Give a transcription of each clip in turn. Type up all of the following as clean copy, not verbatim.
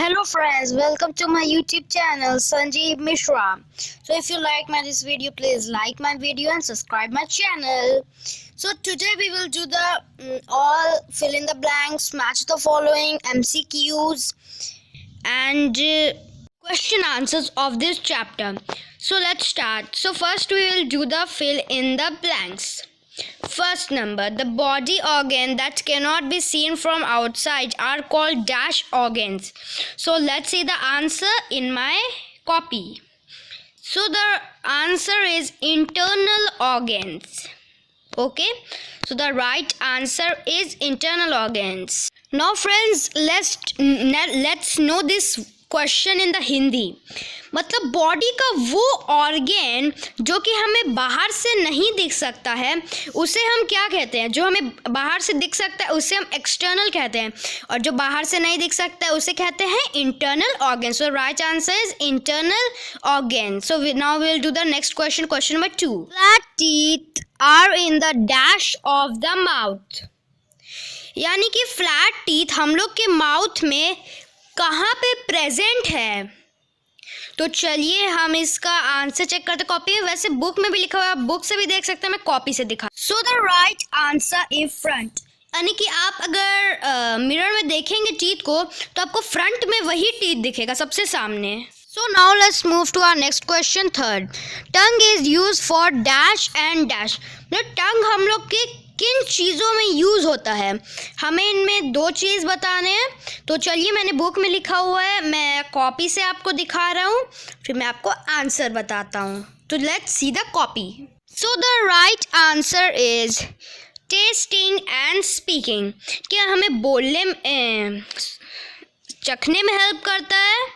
Hello friends, welcome to my YouTube channel Sanjeev Mishra. So if you like this video, please like my video and subscribe my channel. So today we will do the all fill in the blanks, match the following, MCQs and question answers of this chapter. So let's start. So first we will do the fill in the blanks. First number, the body organ that cannot be seen from outside are called dash organs. So let's see the answer in my copy. So the answer is internal organs. Okay, so the right answer is internal organs. Now friends, let's know this question in the Hindi. मतलब body का वो organ जो कि हमें बाहर से नहीं दिख सकता है उसे हम क्या कहते हैं? जो हमें बाहर से दिख सकता है उसे हम एक्सटर्नल कहते हैं, और जो बाहर से नहीं दिख सकता है उसे कहते हैं internal organ. So right answer is internal organ. So now we will do the next question. Question number 2. Flat teeth are in the dash of the mouth. यानी कि फ्लैट टीथ हम लोग के माउथ में कहाँ पे प्रेजेंट है? तो चलिए हम इसका आंसर चेक करते हैं कॉपी में. वैसे बुक में भी लिखा हुआ है, बुक से भी देख सकते हैं, मैं कॉपी से दिखा. सो the right answer is front. यानी कि आप अगर मिरर में देखेंगे टीथ को तो आपको फ्रंट में वही टीथ दिखेगा सबसे सामने. So now let's move to our next question. Third, tongue is use for dash and dash. Tongue हम लोग के किन चीज़ों में यूज़ होता है? हमें इनमें दो चीज़ बताने हैं. तो चलिए मैंने बुक में लिखा हुआ है, मैं कॉपी से आपको दिखा रहा हूँ, फिर मैं आपको आंसर बताता हूँ. तो let's see the copy. So the right answer is testing and speaking. क्या हमें बोलने में चखने में हेल्प करता है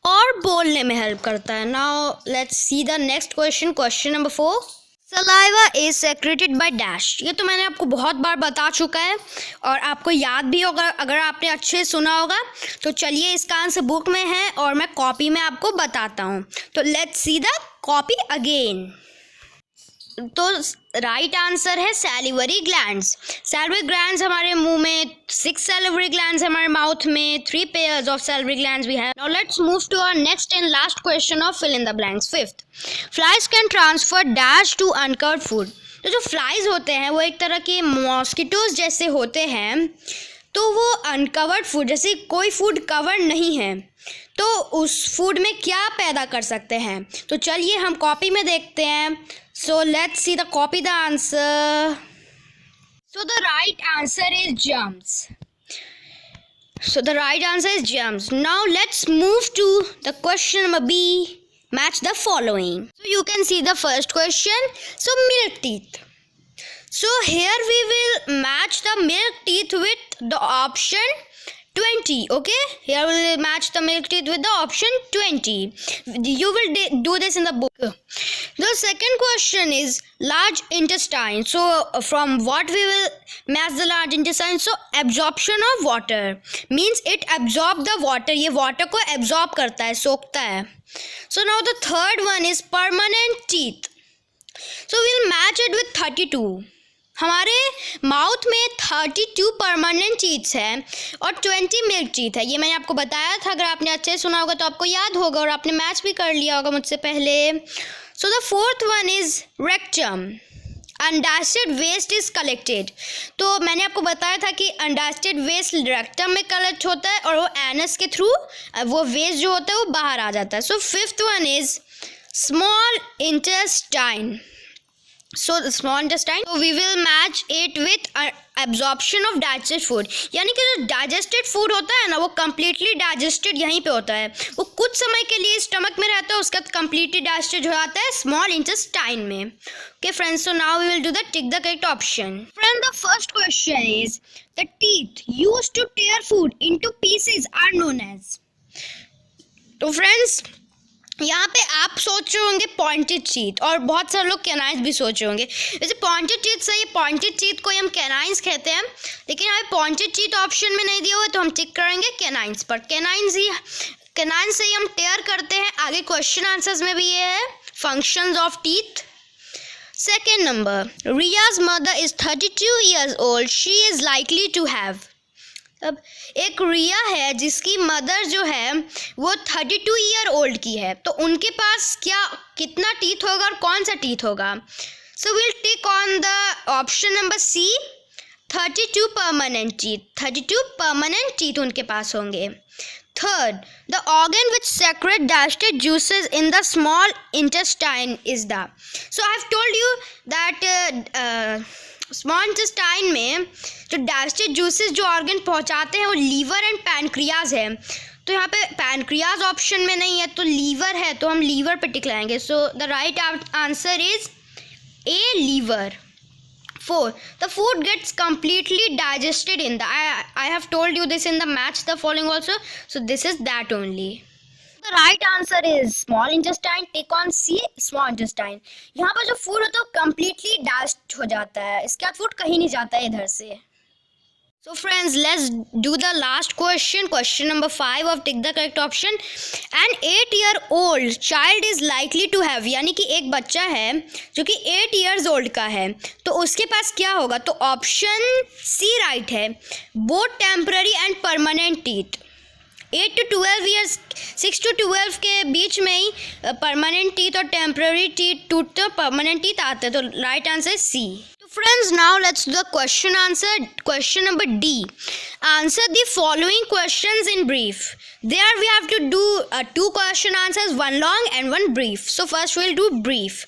और बोलने में हेल्प करता है. Now let's see the next question. Question number 4. Saliva is secreted by dash. ये तो मैंने आपको बहुत बार बता चुका है और आपको याद भी होगा अगर आपने अच्छे से सुना होगा. तो चलिए इसका आंसर बुक में है और मैं कॉपी में आपको बताता हूँ. तो let's see the copy again. तो राइट आंसर है सैलिवरी ग्लैंड्स. सैलिवरी ग्लैंड्स हमारे मुंह में, 6 सैलिवरी ग्लैंड्स हमारे माउथ में, 3 pairs of salivary glands we have. Now let's move to our next and last question of fill in the blanks. 5th, flies can transfer dash to uncovered food. तो जो flies होते हैं वो एक तरह के मॉस्किटोज जैसे होते हैं. तो वो अनकवर्ड फूड, जैसे कोई फूड कवर नहीं है, तो उस फूड में क्या पैदा कर सकते हैं? तो चलिए हम कॉपी में देखते हैं. So let's see the copy the answer. So the right answer is germs. So the right answer is germs. Now let's move to the question number B. Match the following. So you can see the first question. So milk teeth. So here we will match the milk teeth with the option 20. Okay, here we will match the milk teeth with the option 20. You will do this in the book. The second question is large intestine. So from what we will match the large intestine? So absorption of water means it absorb the water. ये water को absorb करता है, सोखता है. So now the third one is permanent teeth. So we'll match it with 32. हमारे mouth में 32 permanent teeths हैं और 20 milk teeth है. ये मैंने आपको बताया था, अगर आपने अच्छे से सुना होगा तो आपको याद होगा और आपने मैच भी कर लिया होगा मुझसे पहले. So the fourth one is rectum. Undigested waste is collected. तो मैंने आपको बताया था कि अनडाइजेस्टेड वेस्ट रेक्टम में कलेक्ट होता है और वो एनस के थ्रू वो वेस्ट जो होता है वो बाहर आ जाता है. So fifth one is small intestine. So the small intestine, so we will match it with absorption of digested food. यानी कि जो digested food होता है ना वो completely digested यहीं पे होता है. वो कुछ समय के लिए स्टमक में रहता है, उसका completely digested हो जाता है small intestine में. Okay friends, so now we will do the tick the correct option. Friend, the first question is the teeth used to tear food into pieces are known as. तो friends, यहाँ पे आप सोच रहे होंगे pointed teeth और बहुत सारे लोग कैनाइंस भी सोच रहे होंगे. वैसे पॉइंटेड टीथ सही है, पॉइंटेड टीथ को हम कैनाइंस कहते हैं, लेकिन यहाँ पे पॉइंटेड टीथ ऑप्शन में नहीं दिया हुआ है तो हम टिक करेंगे कैनाइंस पर. कैनाइंस से ही हम टेयर करते हैं. आगे क्वेश्चन आंसर्स में भी ये है functions of teeth. Second number, Riya's mother is 32 years old. She is likely to have. अब एक रिया है जिसकी मदर जो है वो 32 ईयर ओल्ड की है, तो उनके पास कितना टीथ होगा और कौन सा टीथ होगा? So will tick on the option number C, 32 permanent teeth. 32 permanent teeth उनके पास होंगे। Third, the organ which secretes digested juices in the small intestine is the. So I have told you that small intestine में जो digested juices जो organ पहुंचाते हैं वो liver and pancreas है। तो यहाँ पे पैनक्रियाज ऑप्शन में नहीं है तो लीवर है, तो हम लीवर पे टिक लाएंगे। So the right answer is A, liver. 4. The food gets completely digested in the. I have told you this in the match the following also. So this is that only. The right answer is small intestine. Tick on C, small intestine. यहाँ पर जो food होता है वो completely digest हो जाता है, इसके बाद फूड कहीं नहीं जाता है इधर से। So friends, let's do the last question. Question number 5 of tick the correct option. An 8-year-old child is likely to have, यानी कि एक बच्चा है जो कि 8 years old का है, तो उसके पास क्या होगा? तो ऑप्शन सी राइट है, both temporary and permanent teeth। 8 to 12 years, 6 to 12 के बीच में ही परमानेंट टीथ और टेम्पररी टीथ टूटते और परमानेंट टीथ आते हैं, तो राइट आंसर सी। तो friends, now let's do the question answer. Question number D, answer the following questions in brief. There we have to do 2 question answers, 1 long and 1 brief. So first we will do brief.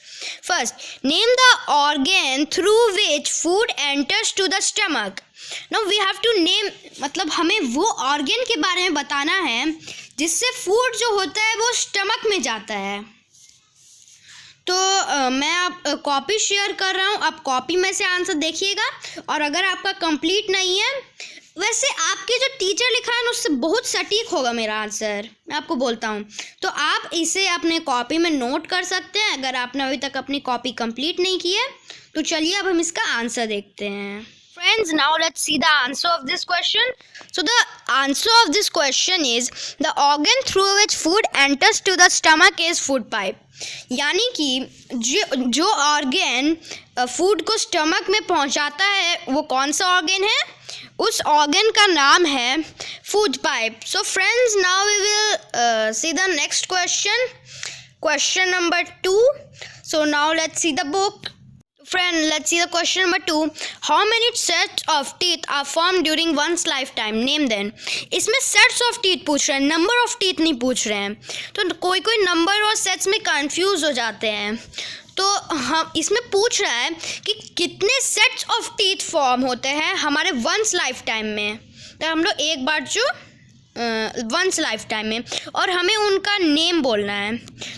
First, name the organ through which food enters to the stomach. Now we have to name, मतलब हमें वो organ के बारे में बताना है जिससे food जो होता है वो स्टमक में जाता है। तो मैं आप कॉपी शेयर कर रहा हूँ, आप कॉपी में से आंसर देखिएगा, और अगर आपका कंप्लीट नहीं है, वैसे आपके जो टीचर लिखा है ना उससे बहुत सटीक होगा मेरा आंसर, मैं आपको बोलता हूँ। तो आप इसे अपने कॉपी में नोट कर सकते हैं अगर आपने अभी तक अपनी कॉपी कंप्लीट नहीं की है। तो चलिए अब हम इसका आंसर देखते हैं। Friends, now let's see the answer of this question. So the answer of this question is the organ through which food enters to the stomach is food pipe. यानी कि जो ऑर्गन फूड को stomach में पहुंचाता है वो कौन सा ऑर्गन है? उस ऑर्गन का नाम है food pipe. So friends, now we will see the next question. Question number 2. So now let's see the book. Friend, let's see the question number 2. How many sets of teeth are formed during one's lifetime? Name them. इसमें sets of teeth पूछ रहे हैं, number of teeth नहीं पूछ रहे हैं। तो कोई कोई नंबर और सेट्स में कंफ्यूज हो जाते हैं। तो हम इसमें पूछ रहा है कि कितने सेट्स ऑफ टीथ फॉर्म होते हैं हमारे वंस लाइफ टाइम में। तो हम लोग एक बार जो वंस लाइफ टाइम में, और हमें उनका नेम बोलना है।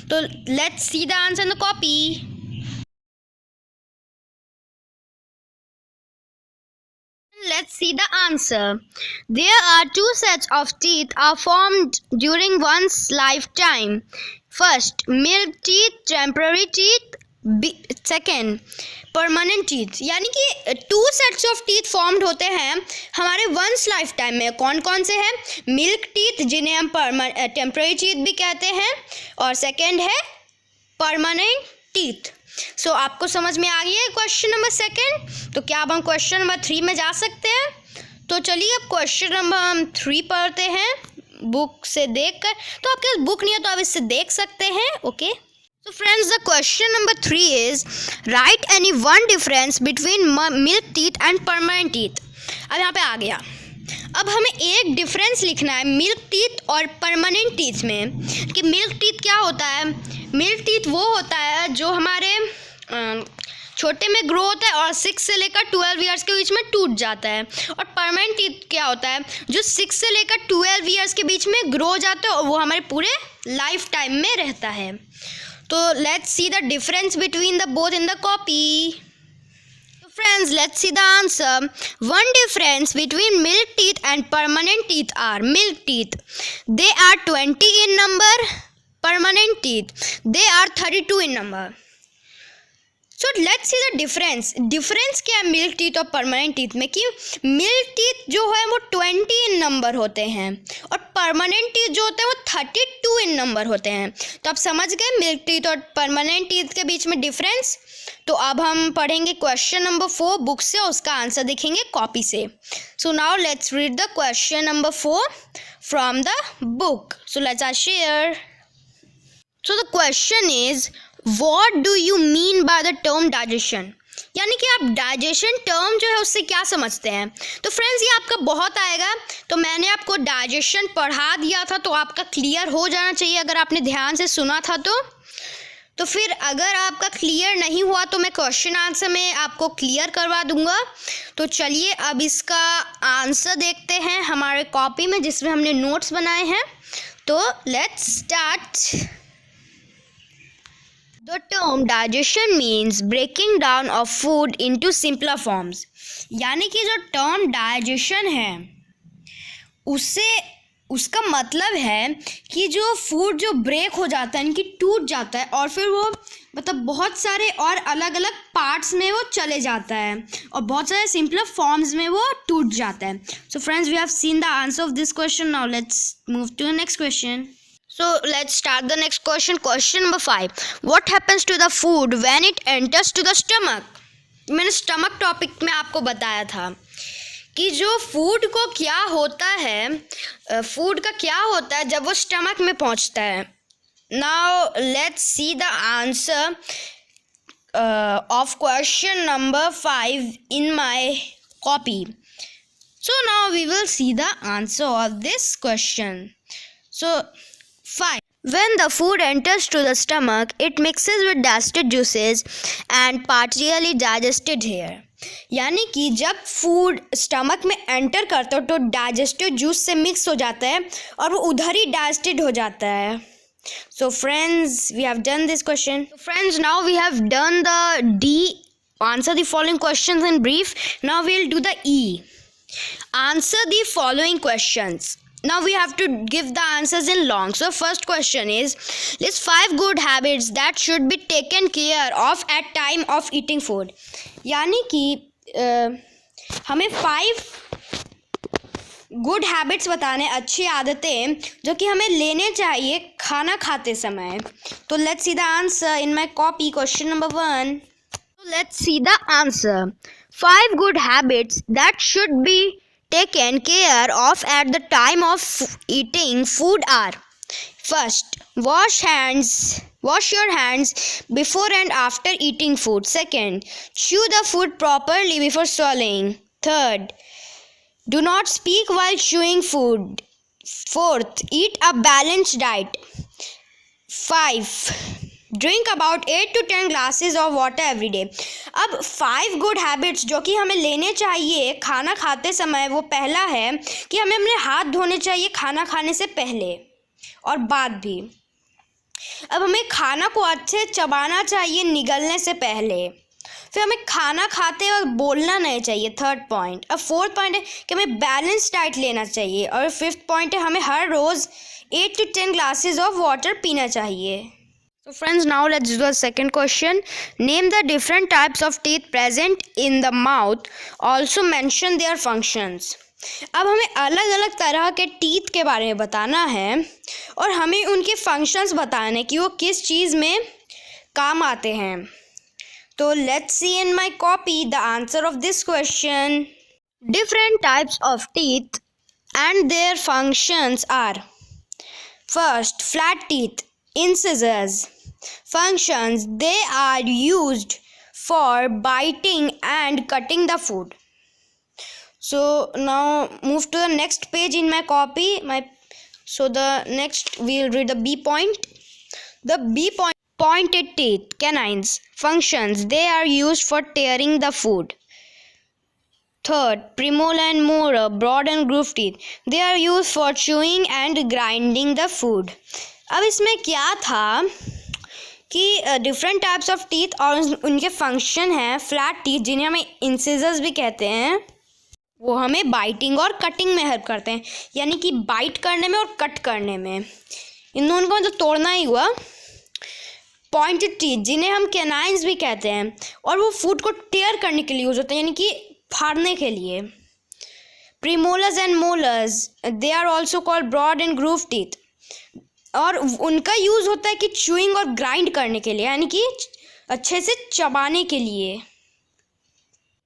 तो let's see the answer in the copy. Let's see the answer. There are 2 sets of teeth are formed during one's lifetime. First, milk teeth, temporary teeth. Second, permanent teeth. यानी कि 2 sets of teeth formed होते हैं हमारे once lifetime में। कौन कौन से हैं? मिल्क टीथ, जिन्हें हम टेम्पररी टीथ भी कहते हैं, और सेकेंड है परमानेंट टीथ। सो आपको समझ में आ गई है क्वेश्चन नंबर 2? तो क्या अब हम क्वेश्चन नंबर 3 में जा सकते हैं? तो चलिए अब क्वेश्चन नंबर हम 3 पढ़ते हैं बुक से देखकर। तो आपके पास बुक नहीं है तो आप इससे देख सकते हैं। Okay, so friends, the question number 3 is right any one difference between milk teeth and permanent teeth. अब यहाँ पे आ गया, अब हमें एक डिफरेंस लिखना है मिल्क टीथ और परमानेंट टीथ में। कि मिल्क टीथ क्या होता है? मिल्क टीथ वो होता है जो हमारे छोटे में ग्रो होता है और 6 से लेकर 12 ईयर्स के बीच में टूट जाता है। और परमानेंट टीथ क्या होता है? जो 6 से लेकर 12 ईयर्स के बीच में ग्रो हो जाता है और वो हमारे पूरे लाइफ टाइम में रहता है। तो let's see the difference between the both in the copy. Friends, let's see the answer. One difference between milk teeth and permanent teeth are milk teeth. They are 20 in number. Permanent teeth. They are 32 in number. So let's see the difference क्या है milk teeth और permanent teeth में, कि milk teeth जो है वो 20 इन number होते हैं और परमानेंट टीथ जो होते हैं वो 32 इन नंबर होते हैं। तो आप समझ गए मिल्क टीथ और परमानेंट टीथ के बीच में डिफरेंस। तो अब हम पढ़ेंगे क्वेश्चन नंबर 4 बुक से, उसका आंसर देखेंगे कॉपी से। सो now let's read the question number 4 from the book. So let's share. So the question is What do you mean by the term digestion? यानी कि आप डाइजेशन टर्म जो है उससे क्या समझते हैं। तो फ्रेंड्स ये आपका बहुत आएगा, तो मैंने आपको डाइजेशन पढ़ा दिया था तो आपका क्लियर हो जाना चाहिए अगर आपने ध्यान से सुना था तो फिर अगर आपका क्लियर नहीं हुआ तो मैं क्वेश्चन आंसर में आपको क्लियर करवा दूंगा। तो चलिए अब इसका आंसर देखते हैं हमारे कॉपी में जिसमें हमने नोट्स बनाए हैं। तो let's start. The term digestion means breaking down of food into simpler forms. यानी कि जो टर्म डाइजेशन है उसका मतलब है कि जो फूड जो ब्रेक हो जाता है इनकी टूट जाता है और फिर वो मतलब बहुत सारे और अलग अलग पार्ट्स में वो चले जाता है और बहुत सारे सिंपलर फॉर्म्स में वो टूट जाता है। So friends we have seen the answer of this question. Now let's move to the next question. So let's start the next question. Question number 5. What happens to the food when it enters to the stomach? मैंने stomach topic में आपको बताया था कि जो food को क्या होता है, फूड का क्या होता है जब वो स्टमक में पहुंचता है। Now let's see the answer of question number 5 in my copy. So now we will see the answer of this question. So 5. When the food enters to the stomach, it mixes with digested juices and partially digested here. यानी कि जब food stomach में enter करता है तो digestive juice से mix हो जाता है और वो उधर ही डाइजेस्टेड हो जाता है। So friends, we have done this question. So friends, now we have done the D. Answer the following questions in brief. Now we will do the E. Answer the following questions. Now we have to give the answers in long. So first question is, list 5 good habits that should be taken care of at time of eating food. यानी कि हमें 5 good habits बताने, अच्छी आदतें जो कि हमें लेने चाहिए खाना खाते समय। तो let's see the answer in my copy question number 1. So let's see the answer. 5 good habits that should be taken care of at the time of eating food are: first, wash your hands before and after eating food. Second, chew the food properly before swallowing. Third, do not speak while chewing food. Fourth, eat a balanced diet. 5, drink about 8 to 10 glasses of water every day. अब 5 good habits जो कि हमें लेने चाहिए खाना खाते समय, वो पहला है कि हमें अपने हाथ धोने चाहिए खाना खाने से पहले और बाद भी। अब हमें खाना को अच्छे चबाना चाहिए निगलने से पहले। फिर हमें खाना खाते वक्त बोलना नहीं चाहिए, 3rd पॉइंट। अब 4th पॉइंट है कि हमें बैलेंस डाइट लेना चाहिए और 5th पॉइंट है हमें हर रोज़ 8 to 10 ग्लासेस ऑफ वाटर पीना चाहिए। So friends, now let's do the second question. Name the different types of teeth present in the mouth. Also mention their functions. अब हमें अलग अलग तरह के टीथ के बारे में बताना है और हमें उनके फंक्शंस बताने कि वो किस चीज़ में काम आते हैं। तो let's see in my copy the answer of this question. Different types of teeth and their functions are: first, flat teeth, incisors. Functions: they are used for biting and cutting the food. So now move to the next page in my copy. So the next we'll read the B point. The B point, pointed teeth, canines. Functions: they are used for tearing the food. Third, premolar and molar, broad and grooved teeth. They are used for chewing and grinding the food. अब इसमें क्या था कि different types of teeth और उनके function हैं। Flat teeth जिन्हें हमें इंसिजर्स भी कहते हैं, वो हमें बाइटिंग और कटिंग में हेल्प करते हैं, यानी कि बाइट करने में और कट करने में। इन दोनों को तो तोड़ना ही हुआ। पॉइंटेड टीथ जिन्हें हम कैनाइन्स भी कहते हैं, और वो फूड को टेयर करने के लिए यूज होते हैं, यानी कि फाड़ने के लिए। Premolars and molars, they are also called broad and groove teeth, और उनका यूज होता है कि च्यूइंग और ग्राइंड करने के लिए, यानी कि अच्छे से चबाने के लिए।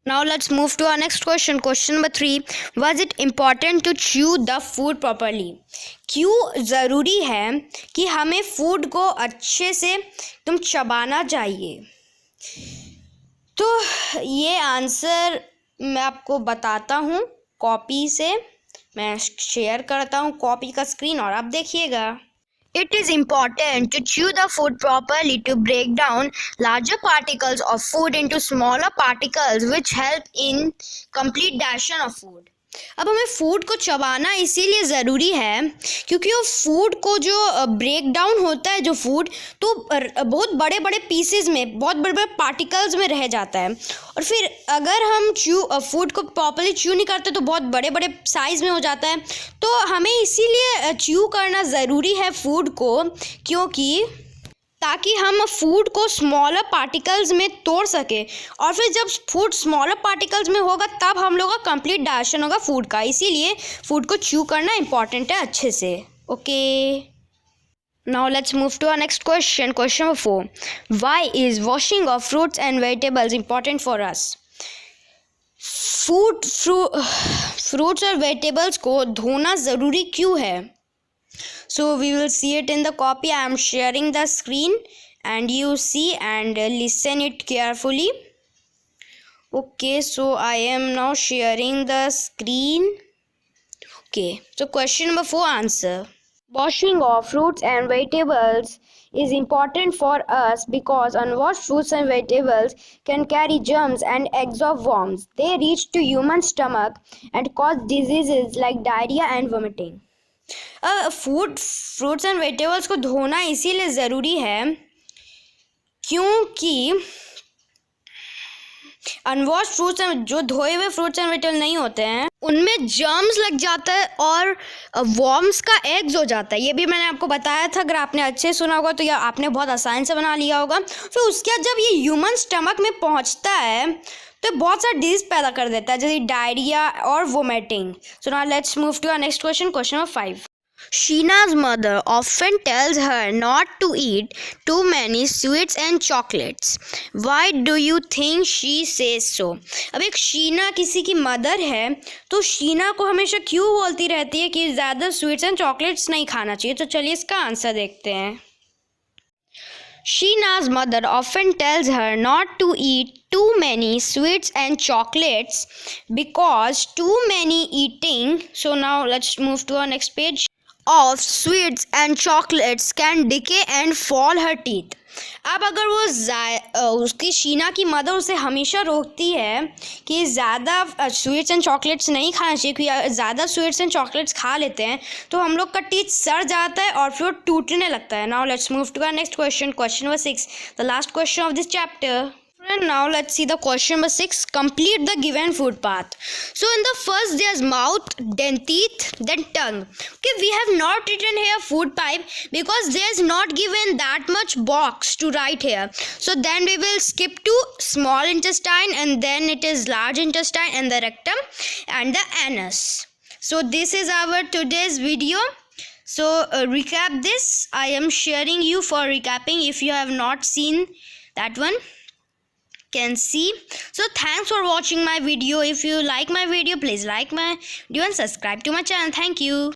Now let's move to our next question. Question number 3. Was it important to chew the food properly? क्यों ज़रूरी है कि हमें फूड को अच्छे से चबाना चाहिए? तो ये आंसर मैं आपको बताता हूँ कॉपी से। मैं शेयर करता हूँ कॉपी का स्क्रीन और आप देखिएगा। It is important to chew the food properly to break down larger particles of food into smaller particles which help in complete digestion of food. अब हमें फूड को चबाना इसीलिए ज़रूरी है क्योंकि वो फूड को जो ब्रेक डाउन होता है जो फूड, तो बहुत बड़े बड़े पीसेस में, बहुत बड़े बड़े पार्टिकल्स में रह जाता है, और फिर अगर हम फूड को प्रॉपर्ली च्यू नहीं करते तो बहुत बड़े बड़े साइज़ में हो जाता है। तो हमें इसीलिए च्यू करना ज़रूरी है फूड को, क्योंकि ताकि हम फूड को स्मॉलर पार्टिकल्स में तोड़ सके, और फिर जब फूड स्मॉलर पार्टिकल्स में होगा तब हम लोग का कंप्लीट डाइजेशन होगा फूड का। इसीलिए फूड को च्यू करना इम्पॉर्टेंट है अच्छे से। Okay, now let's move to our next question. Question number 4. Why is washing of fruits and vegetables important for us? Fruits और वेजिटेबल्स को धोना ज़रूरी क्यों है? So we will see it in the copy. I am sharing the screen and you see and listen it carefully. Okay, so I am now sharing the screen. Okay, so question number 4 answer. Washing of fruits and vegetables is important for us because unwashed fruits and vegetables can carry germs and eggs of worms. They reach to human stomach and cause diseases like diarrhea and vomiting. Fruits and vegetables को धोना इसीलिए ज़रूरी है क्योंकि अनवॉश fruits and जो धोए हुए fruits and vegetable नहीं होते हैं उनमें जर्म्स लग जाता है और वॉर्म्स का एग्स हो जाता है। ये भी मैंने आपको बताया था, अगर आपने अच्छे सुना होगा तो या आपने बहुत आसानी से बना लिया होगा। फिर उसके बाद जब ये ह्यूमन स्टमक में पहुंचता है तो बहुत सारा डिजीज पैदा कर देता है, जैसे डायरिया और vomiting. So now let's move to our next question, question number 5. Sheena's mother often tells her not to eat too many sweets and chocolates. Why do you think she says so? अब एक शीना किसी की mother है तो शीना को हमेशा क्यों बोलती रहती है कि ज़्यादा स्वीट्स एंड चॉकलेट्स नहीं खाना चाहिए? तो चलिए इसका आंसर देखते हैं। Sheena's mother often tells her not to eat too many sweets and chocolates because too many eating. So now let's move to our next page. Of sweets and chocolates can decay and fall her teeth. अब अगर वो उसकी शीना की mother उसे हमेशा रोकती है कि ज़्यादा स्वीट्स एंड चॉकलेट्स नहीं खाना चाहिए, क्योंकि ज़्यादा स्वीट्स एंड चॉकलेट्स खा लेते हैं तो हम लोग का टीथ सड़ जाता है और फिर वो टूटने लगता है। Now let's move to our next question, question number 6, the last question of this chapter. And now let's see the question number 6. Complete the given food path. So in the first there's mouth, then teeth, then tongue. Okay, we have not written here food pipe because there's not given that much box to write here. So then we will skip to small intestine, and then it is large intestine and the rectum and the anus. So this is our today's video. So recap this. I am sharing you for recapping if you have not seen that one. Can see. So thanks for watching my video. If you like my video, please like my video and subscribe to my channel. Thank you.